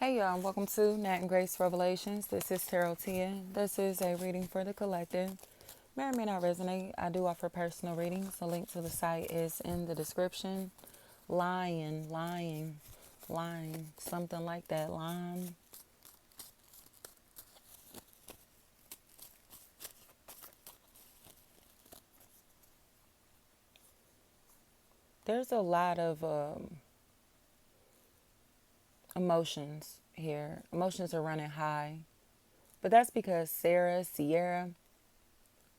Hey y'all, welcome to Nat and Grace Revelations. This is Tarot Tia. This is a reading for the collective. May or may not resonate. I do offer personal readings. The link to the site is in the description. Lying, something like that. Lying. There's a lot of emotions here. Emotions are running high. But that's because Sarah, Sierra,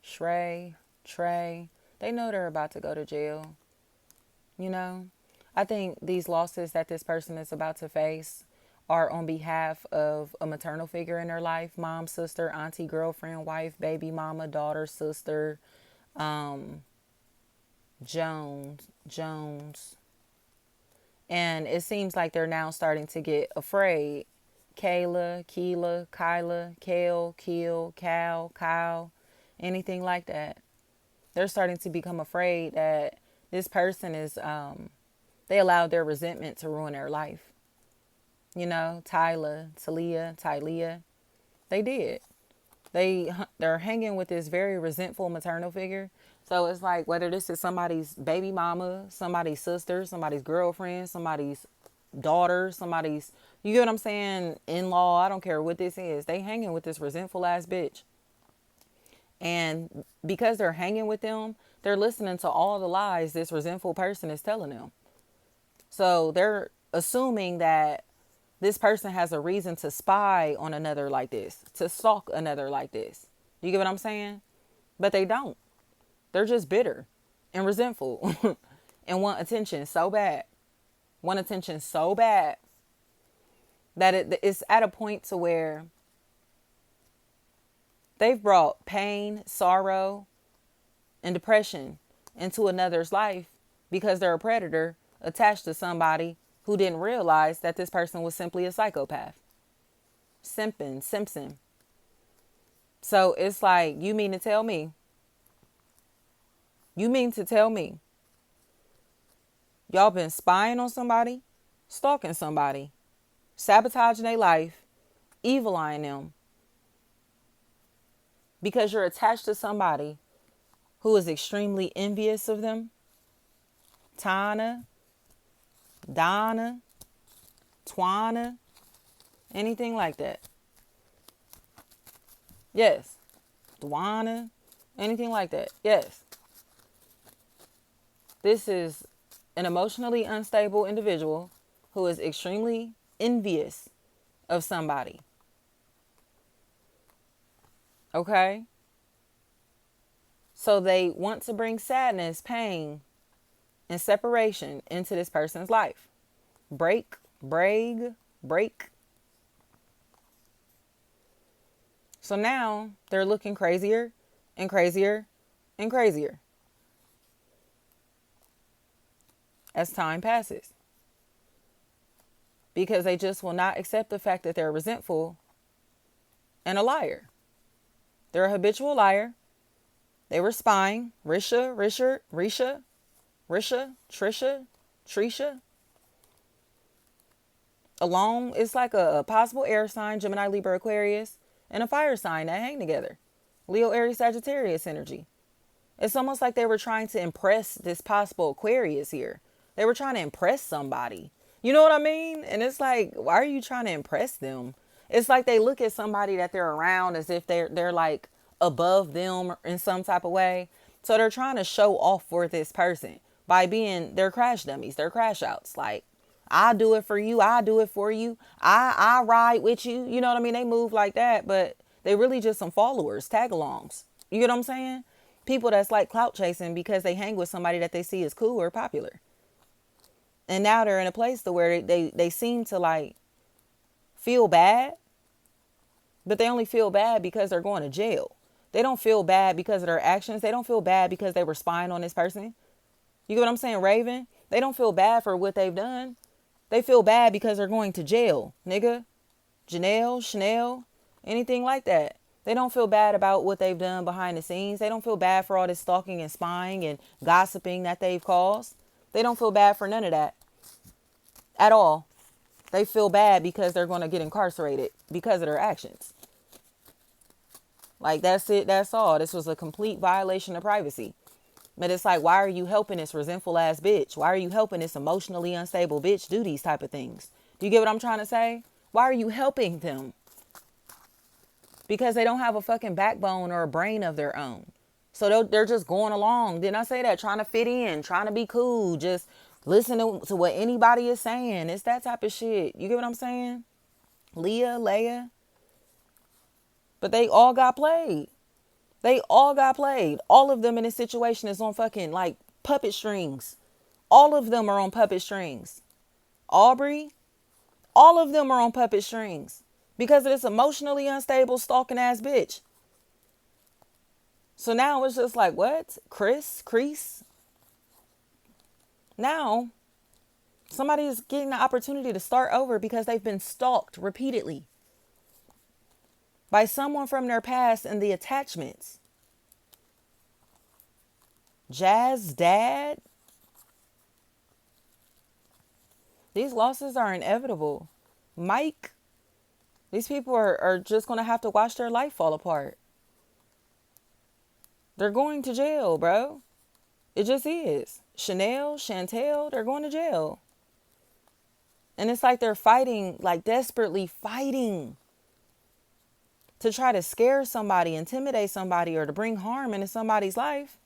Shrey, Trey, they know they're about to go to jail. You know, I think these losses that this person is about to face are on behalf of a maternal figure in their life: mom, sister, auntie, girlfriend, wife, baby mama, daughter, sister, Jones. And it seems like they're now starting to get afraid. Keela, Kyla, Kale, Keel, Cal, Kyle, anything like that. They're starting to become afraid that this person is they allowed their resentment to ruin their life. You know, Talia, they did. They're hanging with this very resentful maternal figure. So it's like whether this is somebody's baby mama, somebody's sister, somebody's girlfriend, somebody's daughter, somebody's, you get what I'm saying, in-law, I don't care what this is. They hanging with this resentful ass bitch. And because they're hanging with them, they're listening to all the lies this resentful person is telling them. So they're assuming that this person has a reason to spy on another like this, to stalk another like this. You get what I'm saying? But they don't. They're just bitter and resentful and want attention so bad. Want attention so bad that it's at a point to where they've brought pain, sorrow, and depression into another's life because they're a predator attached to somebody who didn't realize that this person was simply a psychopath. Simpson. So it's like, you mean to tell me, y'all been spying on somebody, stalking somebody, sabotaging their life, evil eyeing them, because you're attached to somebody who is extremely envious of them? Tana, Donna, Twana, anything like that. Yes. Dwana, anything like that. Yes. This is an emotionally unstable individual who is extremely envious of somebody. Okay? So they want to bring sadness, pain, and separation into this person's life. Break. So now they're looking crazier and crazier and crazier as time passes, because they just will not accept the fact that they're resentful and a liar. They're a habitual liar. They were spying. Risha, Trisha. Alone, it's like a possible air sign, Gemini, Libra, Aquarius, and a fire sign that hang together. Leo, Aries, Sagittarius energy. It's almost like they were trying to impress this possible Aquarius here. They were trying to impress somebody. You know what I mean? And it's like, why are you trying to impress them? It's like they look at somebody that they're around as if they're like above them in some type of way. So they're trying to show off for this person by being their crash dummies, their crash outs. Like, I do it for you, I do it for you, I ride with you. You know what I mean? They move like that, but they really just some followers, tag-alongs. You get what I'm saying? People that's like clout chasing because they hang with somebody that they see as cool or popular. And now they're in a place to where they seem to like feel bad, but they only feel bad because they're going to jail. They don't feel bad because of their actions. They don't feel bad because they were spying on this person. You get what I'm saying, Raven? They don't feel bad for what they've done. They feel bad because they're going to jail, nigga. Janelle, Chanel, anything like that. They don't feel bad about what they've done behind the scenes. They don't feel bad for all this stalking and spying and gossiping that they've caused. They don't feel bad for none of that at all. They feel bad because they're going to get incarcerated because of their actions. Like, that's it. That's all. This was a complete violation of privacy. But it's like, why are you helping this resentful ass bitch? Why are you helping this emotionally unstable bitch do these type of things? Do you get what I'm trying to say? Why are you helping them? Because they don't have a fucking backbone or a brain of their own. So they're just going along. Didn't I say that? Trying to fit in, trying to be cool, just listening to what anybody is saying. It's that type of shit. You get what I'm saying? Leia. But they all got played. They all got played. All of them in this situation is on fucking like puppet strings. All of them are on puppet strings. Aubrey, all of them are on puppet strings because of this emotionally unstable stalking ass bitch. So now it's just like, what? Crease? Now, somebody is getting the opportunity to start over because they've been stalked repeatedly by someone from their past and the attachments. Jazz dad. These losses are inevitable. Mike, these people are just going to have to watch their life fall apart. They're going to jail, bro. It just is. Chantel, they're going to jail. And it's like they're fighting, like desperately fighting to try to scare somebody, intimidate somebody, or to bring harm into somebody's life.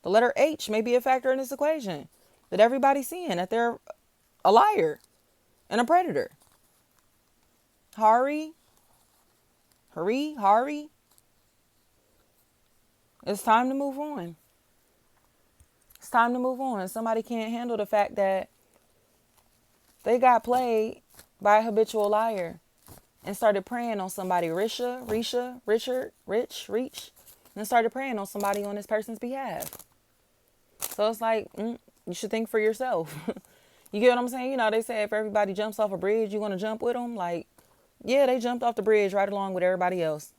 The letter H may be a factor in this equation. That everybody's seeing that they're a liar and a predator. Hari. It's time to move on. It's time to move on. Somebody can't handle the fact that they got played by a habitual liar and started preying on somebody, Risha, Richard, Reach, and started preying on somebody on this person's behalf. So it's like, you should think for yourself. You get what I'm saying? You know, they say if everybody jumps off a bridge, you want to jump with them. Like, yeah, they jumped off the bridge right along with everybody else.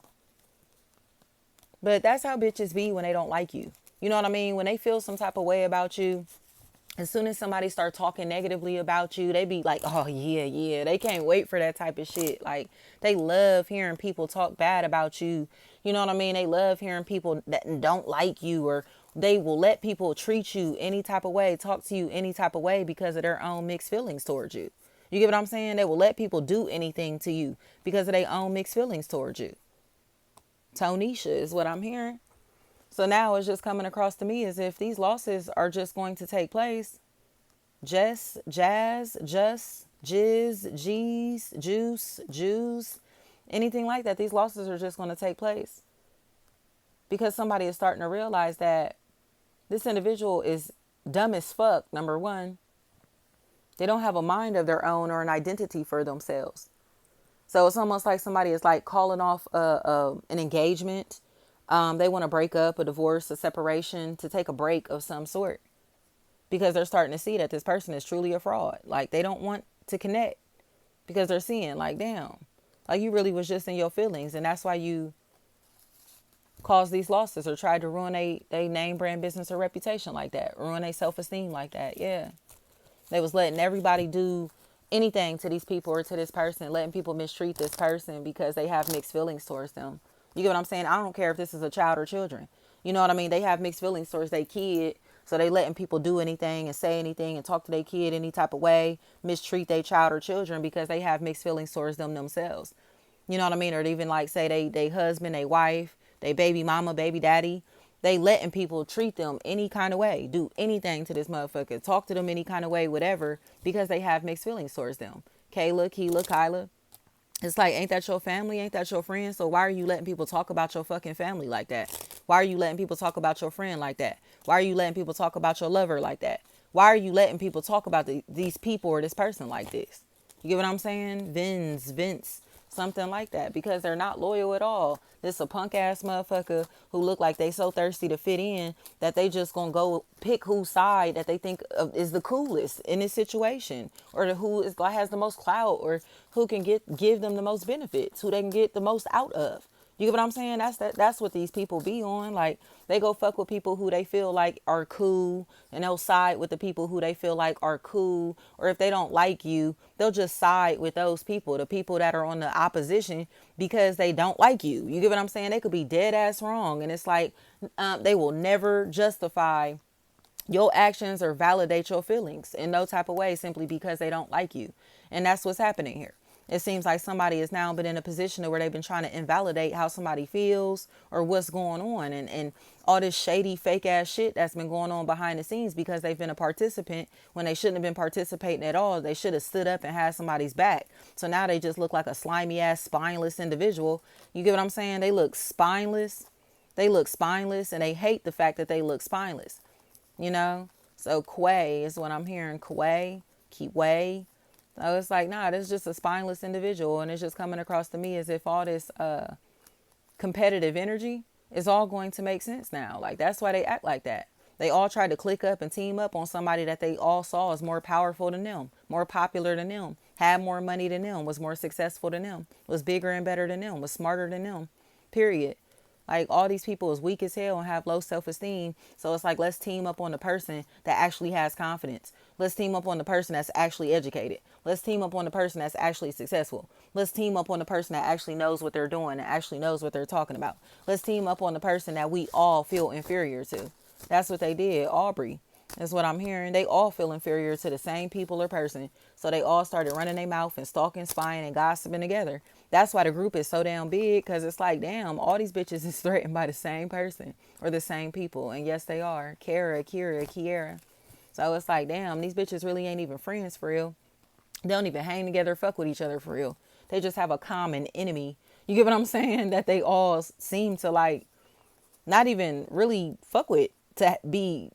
But that's how bitches be when they don't like you. You know what I mean? When they feel some type of way about you, as soon as somebody start talking negatively about you, they be like, oh, yeah. They can't wait for that type of shit. Like, they love hearing people talk bad about you. You know what I mean? They love hearing people that don't like you, or they will let people treat you any type of way, talk to you any type of way because of their own mixed feelings towards you. You get what I'm saying? They will let people do anything to you because of their own mixed feelings towards you. Tonisha is what I'm hearing. So now it's just coming across to me as if these losses are just going to take place. Jazz, Juice, anything like that. These losses are just going to take place because somebody is starting to realize that this individual is dumb as fuck, number one. They don't have a mind of their own or an identity for themselves. So it's almost like somebody is like calling off an engagement. They want to break up, a divorce, a separation, to take a break of some sort because they're starting to see that this person is truly a fraud. Like, they don't want to connect because they're seeing like, damn, like you really was just in your feelings. And that's why you caused these losses or tried to ruin a name, brand, business, or reputation like that. Ruin a self-esteem like that. Yeah. They was letting everybody do anything to these people or to this person, letting people mistreat this person because they have mixed feelings towards them. You get what I'm saying? I don't care if this is a child or children. You know what I mean? They have mixed feelings towards their kid. So they letting people do anything and say anything and talk to their kid any type of way, mistreat their child or children because they have mixed feelings towards them themselves. You know what I mean? Or even like say they husband, they wife, they baby mama, baby daddy. They letting people treat them any kind of way, do anything to this motherfucker, talk to them any kind of way, whatever, because they have mixed feelings towards them. Kayla, Keela, Kyla. It's like, ain't that your family? Ain't that your friend? So why are you letting people talk about your fucking family like that? Why are you letting people talk about your friend like that? Why are you letting people talk about your lover like that? Why are you letting people talk about these people or this person like this? You get what I'm saying? Vince, something like that, because they're not loyal at all. This a punk ass motherfucker who look like they so thirsty to fit in that they just gonna go pick whose side that they think is the coolest in this situation, or who has the most clout, or who can give them the most benefits, who they can get the most out of. You get what I'm saying? That's what these people be on. Like, they go fuck with people who they feel like are cool, and they'll side with the people who they feel like are cool. Or if they don't like you, they'll just side with those people, the people that are on the opposition, because they don't like you. You get what I'm saying? They could be dead ass wrong, and it's like, they will never justify your actions or validate your feelings in no type of way simply because they don't like you. And that's what's happening here. It seems like somebody has now been in a position where they've been trying to invalidate how somebody feels or what's going on, and all this shady fake ass shit that's been going on behind the scenes because they've been a participant when they shouldn't have been participating at all. They should have stood up and had somebody's back. So now they just look like a slimy ass spineless individual. You get what I'm saying? They look spineless. They look spineless, and they hate the fact that they look spineless. You know? So Quay is what I'm hearing. Quay, Kiway. So it's like, nah, this is just a spineless individual, and it's just coming across to me as if all this competitive energy is all going to make sense now. Like, that's why they act like that. They all tried to click up and team up on somebody that they all saw as more powerful than them, more popular than them, had more money than them, was more successful than them, was bigger and better than them, was smarter than them, period. Like, all these people is weak as hell and have low self-esteem. So it's like, let's team up on the person that actually has confidence. Let's team up on the person that's actually educated. Let's team up on the person that's actually successful. Let's team up on the person that actually knows what they're doing and actually knows what they're talking about. Let's team up on the person that we all feel inferior to. That's what they did. Aubrey is what I'm hearing. They all feel inferior to the same people or person. So they all started running their mouth and stalking, spying, and gossiping together. That's why the group is so damn big, because it's like, damn, all these bitches is threatened by the same person or the same people. And yes, they are. Kara, Kira, Kiera. So it's like, damn, these bitches really ain't even friends for real. They don't even hang together, fuck with each other for real. They just have a common enemy. You get what I'm saying? That they all seem to like not even really fuck with, to be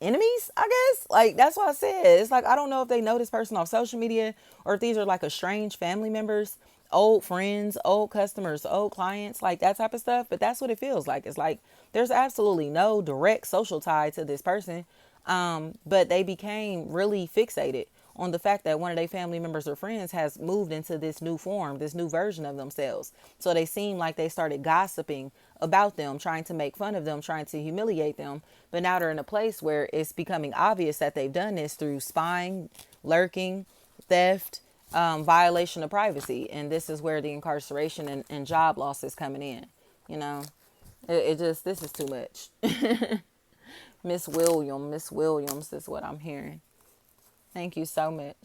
enemies, I guess. Like, that's what I said. It's like, I don't know if they know this person off social media or if these are like estranged family members, old friends, old customers, old clients, like that type of stuff. But that's what it feels like. It's like there's absolutely no direct social tie to this person. But they became really fixated on the fact that one of their family members or friends has moved into this new form, this new version of themselves. So they seem like they started gossiping about them, trying to make fun of them, trying to humiliate them. But now they're in a place where it's becoming obvious that they've done this through spying, lurking, theft, violation of privacy. And this is where the incarceration and job loss is coming in. You know, it just, this is too much. Miss Williams is what I'm hearing. Thank you so much.